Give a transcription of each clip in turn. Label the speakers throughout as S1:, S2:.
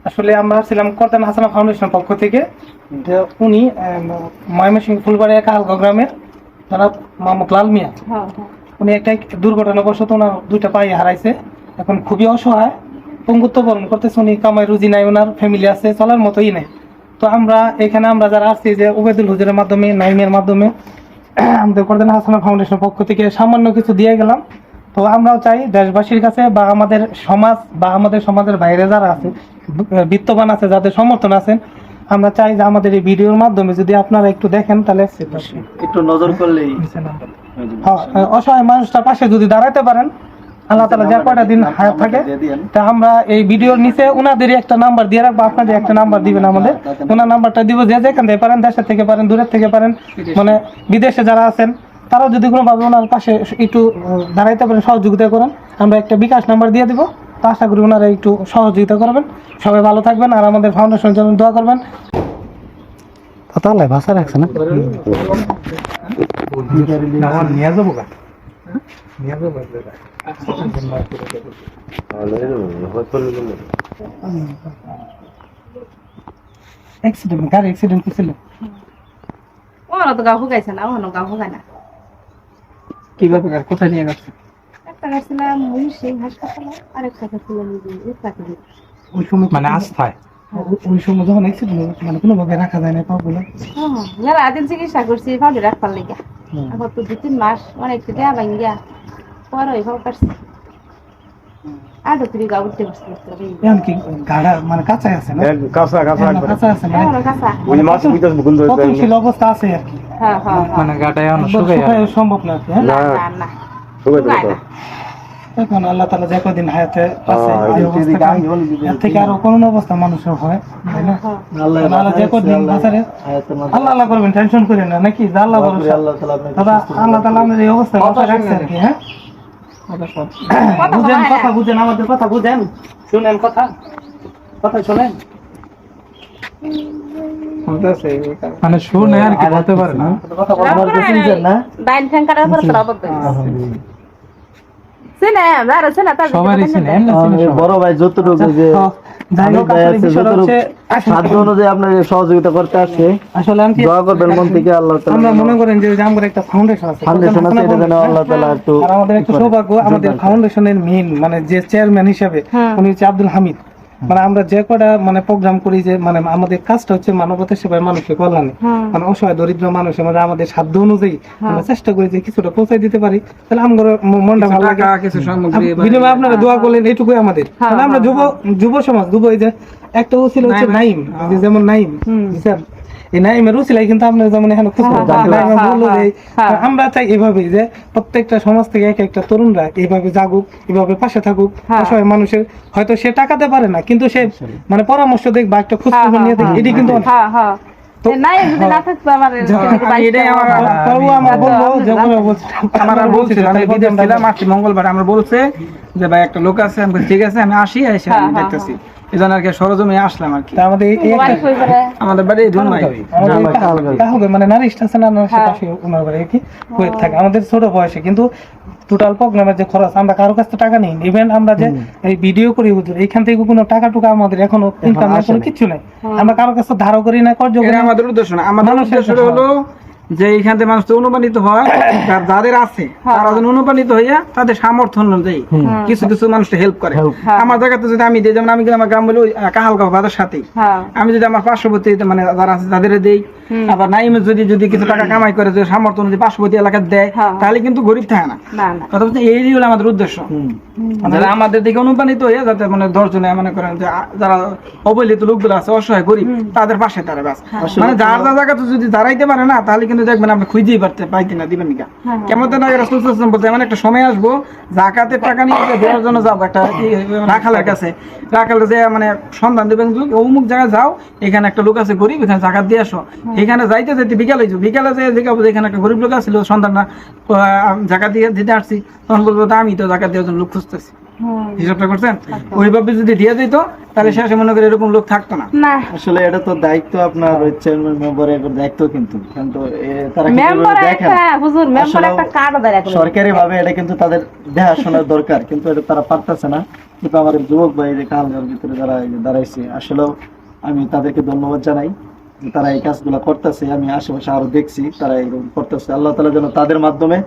S1: আসলে আমরা ছিলাম করতেন হাসানা ফাউন্ডেশনের পক্ষ থেকে। উনি ময়মনসিংহ ফুলবাড়িয়া কাহালগাঁও গ্রামের জনাব মোহাম্মদ লাল মিয়া, উনি একটা দুর্ঘটনাবশত ওনার দুইটা পায়ে হারাইছে। এখন খুবই অসহায়, পঙ্গুত্ব বরণ করতেছে। উনি কামাই রুজি নাই, ওনার ফ্যামিলি আছে, চলার মতোই নেই। তো আমরা এখানে আমরা যারা আসছি যে উবেদুল হুজুরের মাধ্যমে, নাইমের মাধ্যমে আমাদের করতেন হাসানা ফাউন্ডেশনের পক্ষ থেকে সামান্য কিছু দিয়ে গেলাম। তো আমরাও চাই দেশবাসীর কাছে বা আমাদের সমাজ বা আমাদের সমাজের বাইরে যারা আছে, বিত্তবান আছে, যাদের সমর্থন আছেন, আমরা চাই যে আমাদের এই ভিডিওর মাধ্যমে যদি আপনারা একটু দেখেন তাহলে
S2: একটু নজর করলেই
S1: অসহায় মানুষটার পাশে যদি দাঁড়াতে পারেন, আল্লাহ তাআলা যে কয়টা দিন হায়াত থাকে, তা আমরা এই ভিডিওর নিচে ওনাদেরই একটা নাম্বার দিয়ে রাখবো। আপনাদের একটা নাম্বার দিবেন আমাদের, ওনার নাম্বারটা দিব। যে যেখান থেকে পারেন, দেশের থেকে পারেন, দূরের থেকে পারেন, মানে বিদেশে যারা আছেন তারাও যদি কোনোভাবে ওনার পাশে একটু দাঁড়াইতে পারেন, সহযোগিতা করেন, আমরা একটা বিকাশ নাম্বার দিয়ে দিব। তো আশা করি ওনারা একটু সহযোগিতা করবেন। সবাই ভালো থাকবেন আর আমাদের ফাউন্ডেশনের জন্য দোয়া করবেন। তাহলে ভাষা রাখছে না নিয়ে যাবো গা, নিয়ে যাবো অ্যাক্সিডেন্ট, গাড়ি অ্যাক্সিডেন্ট করছিল।
S3: ওরা তো গাও ফুকাইছে না, ওখানে গাও ফুকায় না।
S1: কিভাবে কোথায় নিয়ে গেছে?
S3: একটা গেছিলাম সেই হাসপাতালে, আরেকটা গেছিলাম
S1: ওই সময় মানে আস্থায় ওই সময় যখন অ্যাক্সিডেন্ট মানে কোনোভাবে রাখা যায় না পাগুলো।
S3: মেলা দিন চিকিৎসা করছি পাউডার রাখবার লেগে। এখন তো 2-3 মাস অনেক দেয়া ভাঙ্গিয়া পরে ওইভাবে কাটছে। আর তো তুই গাও উঠতে পারছিস
S1: এখন কি গাড়া মানে কাঁচা আছে না?
S2: কাঁচা
S1: কাঁচা আছে না?
S3: কাঁচা
S2: ওই মাছ বুঝতে গুণ ধরে
S1: কতশীল অবস্থা আছে আর কি।
S3: হ্যাঁ হ্যাঁ
S1: মানে গাটায় শুকায় সম্ভব না আর কি।
S3: না না না
S2: শুকায় না।
S1: এখন আল্লাহ তাআলা যে কদিন হায়াতে আছে এর থেকে আরো কোন অবস্থা মানুষের হয়, তাই না? আল্লাহ যে কদিন বাঁচারে আল্লাহ আল্লাহ করবেন, টেনশন করেন না নাকি? আল্লাহ ভরসা। দাদা আল্লাহ তাআলা আমাদের এই অবস্থা বাঁচায় রাখছে আর কি। হ্যাঁ বুঝেন, কথা বুঝেন, আমাদের কথা বুঝেন, শুনেন কথা, কথা শোনেন, মানে শুনে আর কি বলতে পারে না। কথা বলতে না
S3: ডাইন ফ্যাঙ্কারের উপর তোরা বলতে
S2: বড় ভাই যতটুকু যে সাধ্য অনুযায়ী আপনার সহযোগিতা করতে আসছে, আসলে দোয়া করবেন মন থেকে। আল্লাহ তাআলা
S1: আমরা মনে করেন যে আমাদের একটা ফাউন্ডেশন আছে,
S2: এটা যেন আল্লাহ তাআলা একটু,
S1: আর আমাদের একটা সৌভাগ্য, আমাদের ফাউন্ডেশনের মেইন মানে যে চেয়ারম্যান হিসেবে উনি হচ্ছে আব্দুল হামিদ। মানে আমরা যে কটা মানে প্রোগ্রাম করি, যে মানে আমাদের কাজটা হচ্ছে মানবতার সেবায়, মানুষের কল্যাণে, মানে অসহায় দরিদ্র মানুষের মধ্যে আমাদের সাধ্য অনুযায়ী আমরা চেষ্টা করি যে কিছুটা পৌঁছে দিতে পারি। তাহলে আমার মনটা ভালো লাগে। বিনিময়ে আপনারা দোয়া করলেন, এইটুকুই আমাদের। তাহলে আমরা যুব সমাজ এই যে একটা ছিল হচ্ছে নাইম, যেমন নাইম এই নাইমের উসিলাই কিন্তু আপনার যেমন এখানে বললো যে আমরা চাই এইভাবে যে প্রত্যেকটা সমাজ থেকে এক একটা তরুণরা এইভাবে জাগুক, এইভাবে পাশে থাকুক। অসহায় মানুষের হয়তো সে টাকাতে পারে না, কিন্তু সে মানে পরামর্শ দেখ বা একটা খোঁজখবর নিয়ে দেখ, এটি কিন্তু
S4: মঙ্গলবার আমরা বলছে যে ভাই একটা লোক আছে, ঠিক আছে আমি আসি, এসে দেখতেছি। এই জন্য আর কি সরজমে আসলাম আর কি। আমাদের বাড়ি
S1: মানে নারী স্টেশন ওনার বাড়ি কি হয়ে থাকে আমাদের ছোট বয়সে, কিন্তু টোটাল প্রোগ্রামের যে খরচ আমরা কারো কাছ থেকে টাকা নিই। ইভেন আমরা যে এই ভিডিও করি হুজুর, এইখান থেকে কোনো টাকা টুকা আমাদের এখনো ইনকাম নাই, কোনো কিছু নাই। আমরা কারো কাছে ধারও করি না, কর্জ করি না।
S4: আমাদের উদ্দেশ্য না, আমাদের উদ্দেশ্য হলো যে এইখান থেকে মানুষ অনুপ্রাণিত হয়, যাদের আছে তারা যেন অনুপ্রাণিত হইয়া তাদের সামর্থ্য অনুযায়ী কিছু কিছু মানুষকে হেল্প করে। আমার জায়গাতে যদি আমি দিই, যেমন আমি আমার গ্রাম বলি কাহালগাঁও বাজার সাথে, আমি যদি আমার পার্শ্ববর্তী মানে যারা আছে তাদের দেই, আবার নাইমে যদি কিছু টাকা কামাই করে, যদি সামর্থ্য অনুযায়ী পার্শ্ববর্তী এলাকায় দেয়, তাহলে কিন্তু গরিব থাকে না। কথা বলতে এই হলো আমাদের উদ্দেশ্য, যারা আমাদের দিকে অনুপ্রাণিত হইয়া যাতে মানে দর্শনে মনে করেন যে যারা অবহেলিত লোকগুলো আছে, অসহায় গরিব, তাদের পাশে তারা বাস। মানে যার যা জায়গাতে যদি দাঁড়াইতে পারে না, তাহলে কিন্তু দেখবেন আপনি খুঁজেই পাইতে না, দিবেন না। কেমন রাসূল সাল্লাল্লাহু আলাইহি ওয়াসাল্লাম বলতে, এমন একটা সময় আসবো জাকাতের টাকা নিয়ে দেওয়ার জন্য যাবো একটা রাখালের কাছে, রাখাল যে মানে সন্ধান দেবেন অমুক জায়গায় যাও, এখানে একটা লোক আছে গরিব, এখানে জাকাত দিয়ে আসো। এখানে যাইতে যাইতে বিকালে যেয়ে দেখাবো যে এখানে একটা গরিব লোক ছিল সন্তানরা জাকাত দিয়ে দিতে আসছি, তখন বলবো তা আমি তো জাকাত দেওয়ার জন্য লোক খুঁজতেছি। হিসাবটা করছেন? ওইভাবে যদি দিয়ে দিত তাহলে শেষে মনে করি এরকম লোক থাকতো না।
S2: আসলে এটা তো দায়িত্ব আপনার চেয়ারম্যান মেম্বারের দায়িত্ব, কিন্তু তারা দেখেন সরকারি ভাবে এটা কিন্তু তাদের দেখাশোনার দরকার, কিন্তু এটা তারা পারতেছে না। কিন্তু আমাদের যুবক ভাই যে কালগার ভিতরে যারা দাঁড়াইছে, আসলেও আমি তাদেরকে ধন্যবাদ জানাই যে তারা এই কাজগুলো করতেছে। আমি আশেপাশে আরো দেখছি তারা এরকম করতেছে। আল্লাহ তাআলা যেন তাদের মাধ্যমে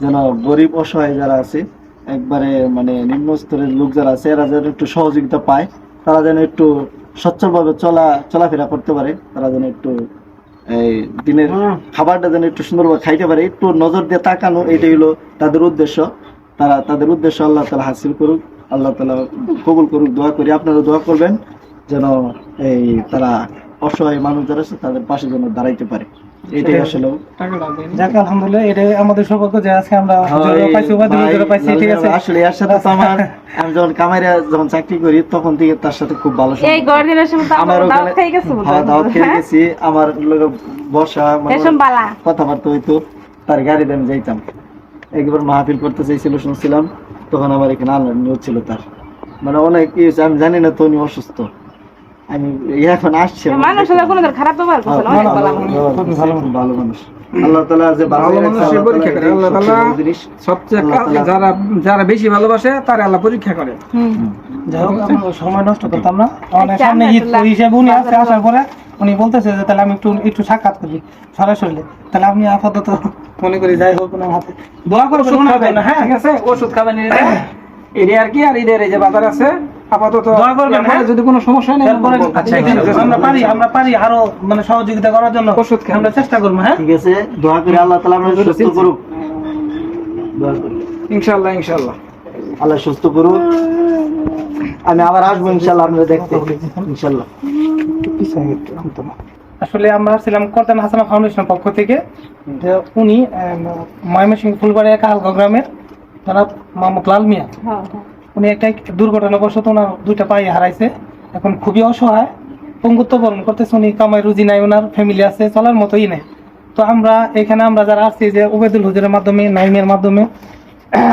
S2: যেন গরিব অসহায় যারা আছে, একবারে মানে নিম্ন স্তরের লোক যারা আছে, এরা যেন একটু সহযোগিতা পায়, তারা যেন একটু সচ্ছলভাবে চলাফেরা করতে পারে, তারা যেন একটু এই দিনের খাবারটা যেন একটু সুন্দরভাবে খাইতে পারে, একটু নজর দিয়ে তাকানো, এটাই হলো তাদের উদ্দেশ্য। তাদের উদ্দেশ্য আল্লাহ তাআলা হাসিল করুক, আল্লাহ তাআলা কবুল করুক। দোয়া করি, আপনারা দোয়া করবেন যেন এই তারা অসহায় মানুষ যারা আছে তাদের পাশে যেন দাঁড়াইতে পারে। এটাই আসলে
S1: যাক আলহামদুলিল্লাহ, এটাই আমাদের সৌভাগ্য যে আজকে আমরা পাইছি, পাইছি। ঠিক আছে,
S2: আসলে এর সাথে তো আমার আমি যখন কামাইরা যখন চাকরি করি তখন থেকে তার সাথে খুব ভালো আমার দাওয়াত খেয়ে গেছি, আমার বসা কথাবার্তা হইতো, তার গাড়িতে আমি যাইতাম। একবার মাহফিল করতে চাইছিল, শুনছিলাম, তখন আমার এখানে আল্লাহ নিয়োগ ছিল তার, মানে অনেক ইয়ে, আমি জানি না তো উনি অসুস্থ। আমি এখন আসছে ভালো মানুষ। আল্লাহ তাআলা যে
S4: যারা বেশি ভালোবাসে তারা আল্লাহ পরীক্ষা করে।
S1: যাই হোক, আমরা সময় নষ্ট করতাম না। সামনে ঈদ হিসেবে উনি আসছে, আসার পরে উনি বলতেছে যে তাহলে আমি একটু সাক্ষাৎ করি সরাসরি। তাহলে আমি আপাতত মনে করি যাই হোক ওনার হাতে দোয়া করে না। হ্যাঁ ঠিক আছে, ওষুধ খাবেন
S4: এর আর কি, আর ঈদের এই যে বাজার আছে আপাতত
S1: দোয়া করবেন।
S4: যদি কোনো সমস্যা নেই
S1: আমরা পারি আরো মানে সহযোগিতা করার জন্য ওষুধ আমরা চেষ্টা করবো। হ্যাঁ
S2: ঠিক আছে, দোয়া করি আল্লাহ তাআলা আপনাকে সুস্থ করুক,
S4: ইনশাআল্লাহ
S2: আল্লাহ সুস্থ করুক। আমি আবার আসবো ইনশাআল্লাহ আপনাদের দেখতে, ইনশাআল্লাহ।
S1: আসলে আমরা ছিলাম করতেন হাসানা ফাউন্ডেশনের পক্ষ থেকে, যে উনি ময়মনসিংহ ফুলবাড়িয়া কালগা গ্রামের জনাব মোহাম্মদ লাল মিয়া, উনি একটা দুর্ঘটনাবশত ওনার দুইটা পায়ে হারাইছে, এখন খুবই অসহায়, পঙ্গুত্ব বরণ করতেছে। উনি কামাই রুজি নাই, ওনার ফ্যামিলি আছে, চলার মতোই নেই। তো আমরা এখানে যারা আসছি, যে ওবেদুল হুজুরের মাধ্যমে, নাইমের মাধ্যমে,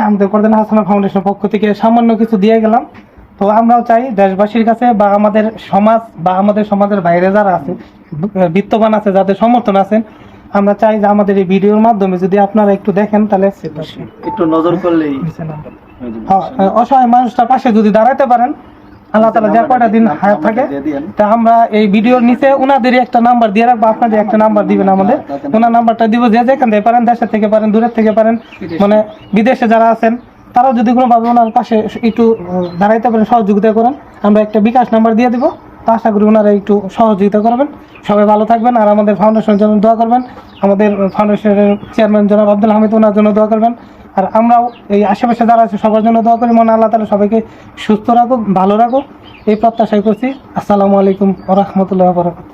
S1: আমাদের করতেন হাসানা ফাউন্ডেশনের পক্ষ থেকে সামান্য কিছু দিয়ে গেলাম। তো আমরাও চাই দেশবাসীর কাছে বা আমাদের সমাজ বা আমাদের সমাজের বাইরে যারা আছে, বিত্তবান আছে, যাদের সমর্থন আছেন, আমরা চাই যে আমাদের এই ভিডিওর মাধ্যমে যদি আপনারা একটু দেখেন, তাহলে
S2: একটু নজর করলেই
S1: অসহায় মানুষটার পাশে যদি দাঁড়াতে পারেন, আল্লাহ তাআলা যে কয়টা দিন হায়াত থাকে, তা আমরা এই ভিডিওর নিচে ওনাদেরই একটা নাম্বার দিয়ে রাখবো, আপনাদের একটা নাম্বার দিবেন আমাদের, ওনার নাম্বারটা দিব, যে যেখান থেকে পারেন, দেশের থেকে পারেন, দূরের থেকে পারেন, মানে বিদেশে যারা আছেন তারাও যদি কোনোভাবে ওনার পাশে একটু দাঁড়াইতে পারেন, সহযোগিতা করেন, আমরা একটা বিকাশ নাম্বার দিয়ে দিব। তো আশা করি ওনারা একটু সহযোগিতা করবেন। সবাই ভালো থাকবেন, আর আমাদের ফাউন্ডেশনের জন্য দোয়া করবেন। আমাদের ফাউন্ডেশনের চেয়ারম্যান জনাব আব্দুল হামিদ, ওনার জন্য দোয়া করবেন। আর আমরাও এই আশেপাশে যারা আছে সবার জন্য দোয়া করি, মনে আল্লাহ তাআলা সবাইকে সুস্থ রাখুক, ভালো রাখুক, এই প্রত্যাশাই করছি। আসসালামু আলাইকুম ওয়া রাহমাতুল্লাহি ওয়া বারাকাতুহু।